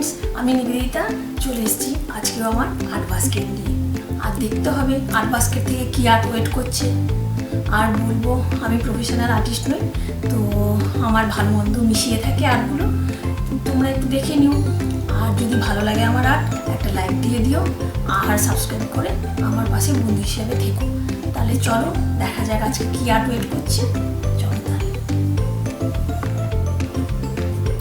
Friends, আমি নিবেদিতা চলে এসেছি আজকেও আমার আর্ট বাস্কেট নিয়ে। আর দেখতে হবে আর্ট বাস্কেট থেকে কী আর্ট ওয়েট করছে। আর বলবো আমি প্রফেশনাল আর্টিস্ট নই, তো আমার ভালো মন্দ মিশিয়ে থাকে আর্টগুলো, তোমরা একটু দেখে নিও। আর যদি ভালো লাগে আমার আর্ট, একটা লাইক দিয়ে দিও আর সাবস্ক্রাইব করে আমার পাশে বন্ধু হিসেবে থেকো। তাহলে চলো দেখা যাক আজকে কী আর্ট ওয়েট করছে। চলো তাহলে।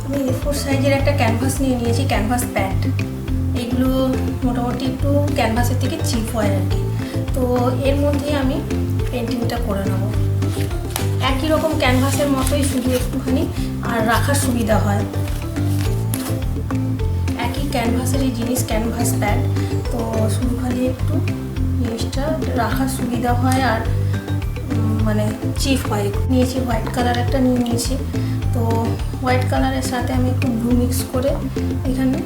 আমি A4 সাইজের একটা ক্যানভাস নিয়ে নিয়েছি, ক্যানভাস প্যাড। এগুলো মোটামুটি একটু ক্যানভাসের থেকে চিপ হয় আর কি। তো এর মধ্যে আমি পেন্টিংটা করে নেব। একই রকম ক্যানভাসের মতোই, শুধু একটুখানি আর রাখার সুবিধা হয়। একই ক্যানভাসের এই জিনিস, ক্যানভাস প্যাড, তো শুধু খালি একটু জিনিসটা রাখার সুবিধা হয় আর মানে চিপ হয়। নিয়েছি হোয়াইট কালার একটা নিয়ে নিয়েছি। তো হোয়াইট কালারের সাথে আমি একটু ব্লু মিক্স করে এখানে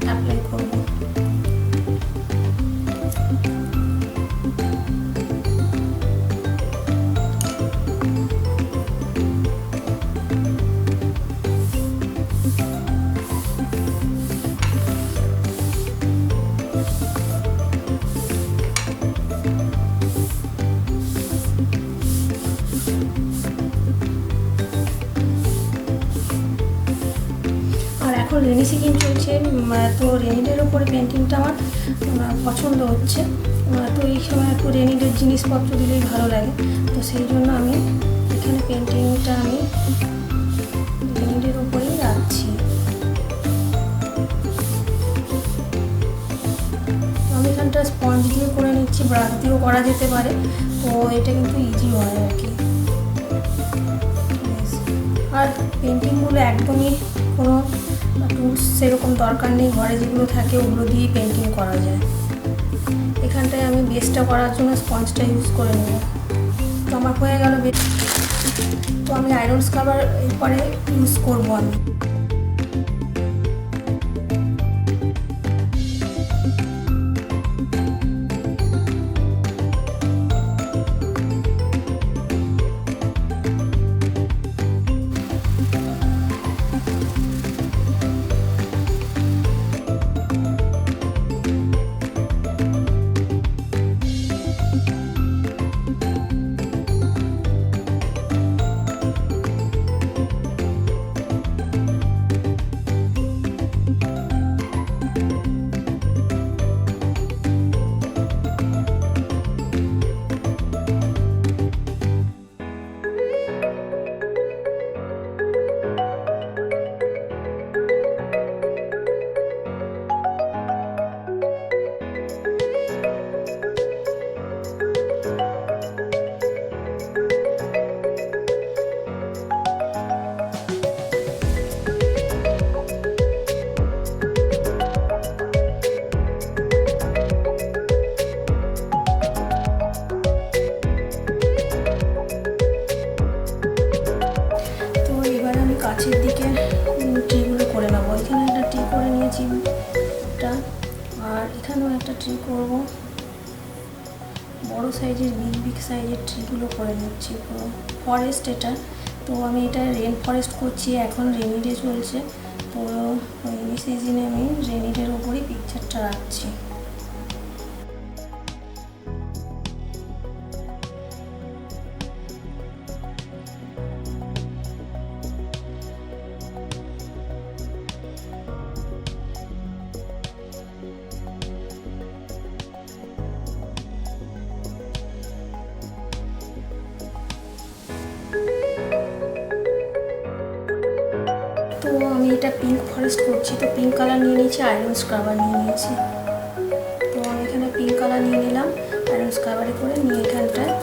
অ্যাপ্লাই করব। এখন রেনি সিজন চলছে, তো রেনিডের ওপরে পেন্টিংটা আমার পছন্দ হচ্ছে। তো এই সময় একটু রেনিডের জিনিসপত্র দিলেই ভালো লাগে, তো সেই জন্য আমি এখানে পেন্টিংটা আমি রেনিডের ওপরেই রাখছি। আমি এখানটা স্পঞ্জ দিয়ে করে নিচ্ছি, ব্রাশ দিয়েও করা যেতে পারে, তো এটা কিন্তু ইজি হয় আর কি। আর পেন্টিংগুলো একদমই কোনো টুলস সেরকম দরকার নেই, ঘরে যেগুলো থাকে ওগুলো দিয়েই পেন্টিং করা যায়। এখানটায় আমি বেসটা করার জন্য স্পঞ্জটা ইউজ করে নেব। তো আমার হয়ে গেল বেস। তো আমি আয়রন স্ক্রাবার এরপরে ইউজ করবো আমি। কাছের দিকে ট্রিগুলো করে নেবো। এখানে একটা ট্রি করে নিয়েছি এটা, আর এখানেও একটা ট্রি করব। বড় সাইজের বিগ সাইজের ট্রিগুলো করে নিচ্ছি। পুরো ফরেস্ট এটা, তো আমি এটা রেন ফরেস্ট করছি। এখন রেনিডে চলছে, তো রেনি সিজনে আমি রেনিডের ওপরেই পিকচারটা রাখছি। তো আমি এটা পিঙ্ক ফরেস্ট করছি, তো পিঙ্ক কালার নিয়ে নিয়েছি, আয়রন স্ক্রাবার নিয়ে নিয়েছি। তো আমি এখানে পিঙ্ক কালার নিয়ে নিলাম, আয়রন স্ক্রাবারে করে নিয়ে এখানটায়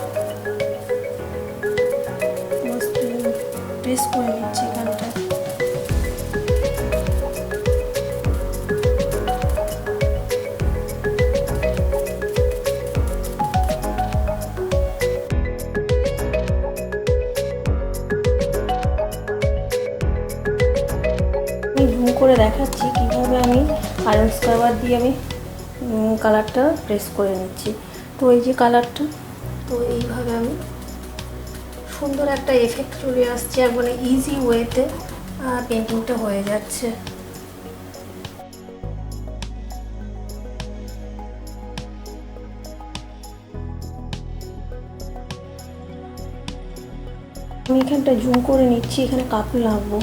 প্রেস করে নিচ্ছি এখানটায়। করে দেখাচ্ছি কিভাবে আমি আয়রন স্ক্রাবার দিয়ে আমি কালারটা প্রেস করে নিচ্ছি। তো এই যে কালারটা, তো এইভাবে আমি সুন্দর একটা এফেক্ট চলে আসছে একবারে ইজি ওয়েতে। পেন্টিংটা হয়ে যাচ্ছে। আমি এখানটা জুম করে নিচ্ছি, এখানে কাপল আঁকবো,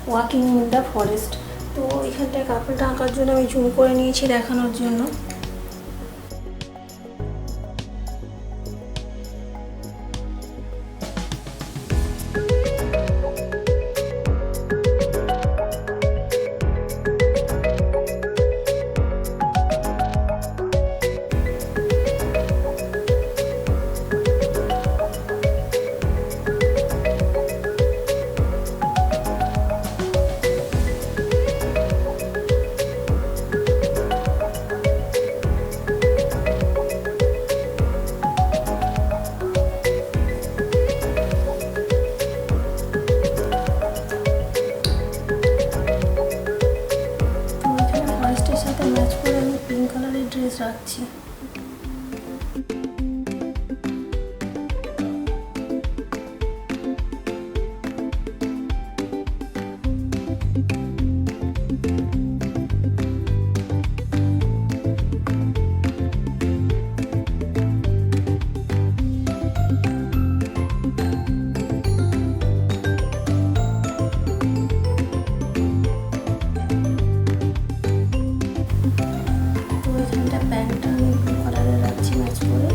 ওয়াকিং ইন দ্য ফরেস্ট। তো এখানটায় কাপলটা আঁকার জন্য আমি জুম করে নিয়েছি দেখানোর জন্য। ম্যাচ করে আমি পিঙ্ক কালারের ড্রেস রাখছি। প্যান্টটা আমি ব্লু কালারের রাখছি ম্যাচ করে।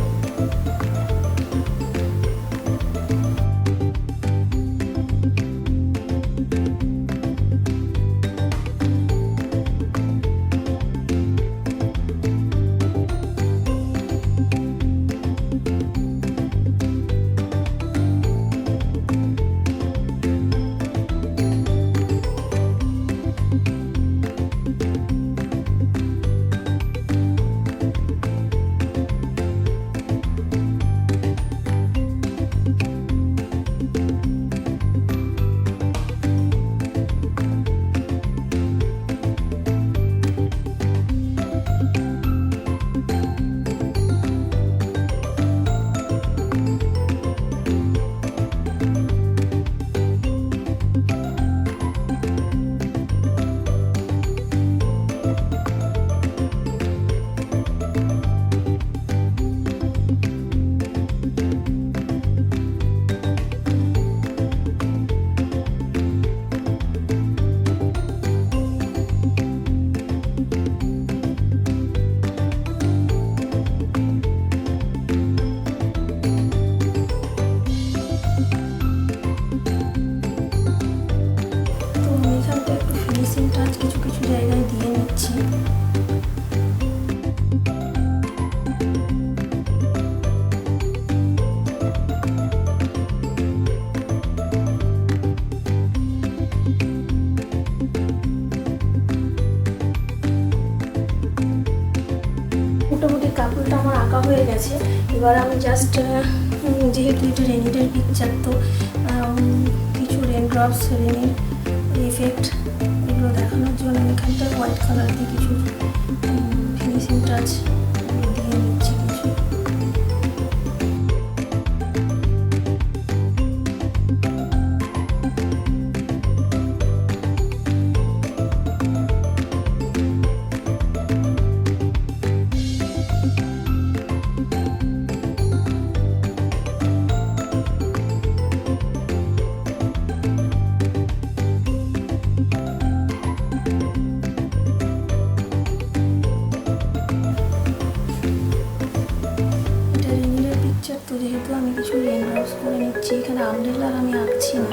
কিছু কিছু জায়গায় দিয়ে নিচ্ছি। মোটামুটি কাপড়টা আমার আঁকা হয়ে গেছে। এবার আমি জাস্ট যেহেতু এটা রেনিডের পিকচার, তো কিছু রেন ড্রপস, রেনের এফেক্ট এগুলো দেখানোর জন্য আমি এখানটা হোয়াইট কালার দিয়ে কিছু ফিনিশিং টাচ দিয়ে নিচ্ছি কিছু। তো যেহেতু আমি কিছু রেন ড্রপস করে নিচ্ছি, এখানে আমব্রেলার আমি আঁকছি না।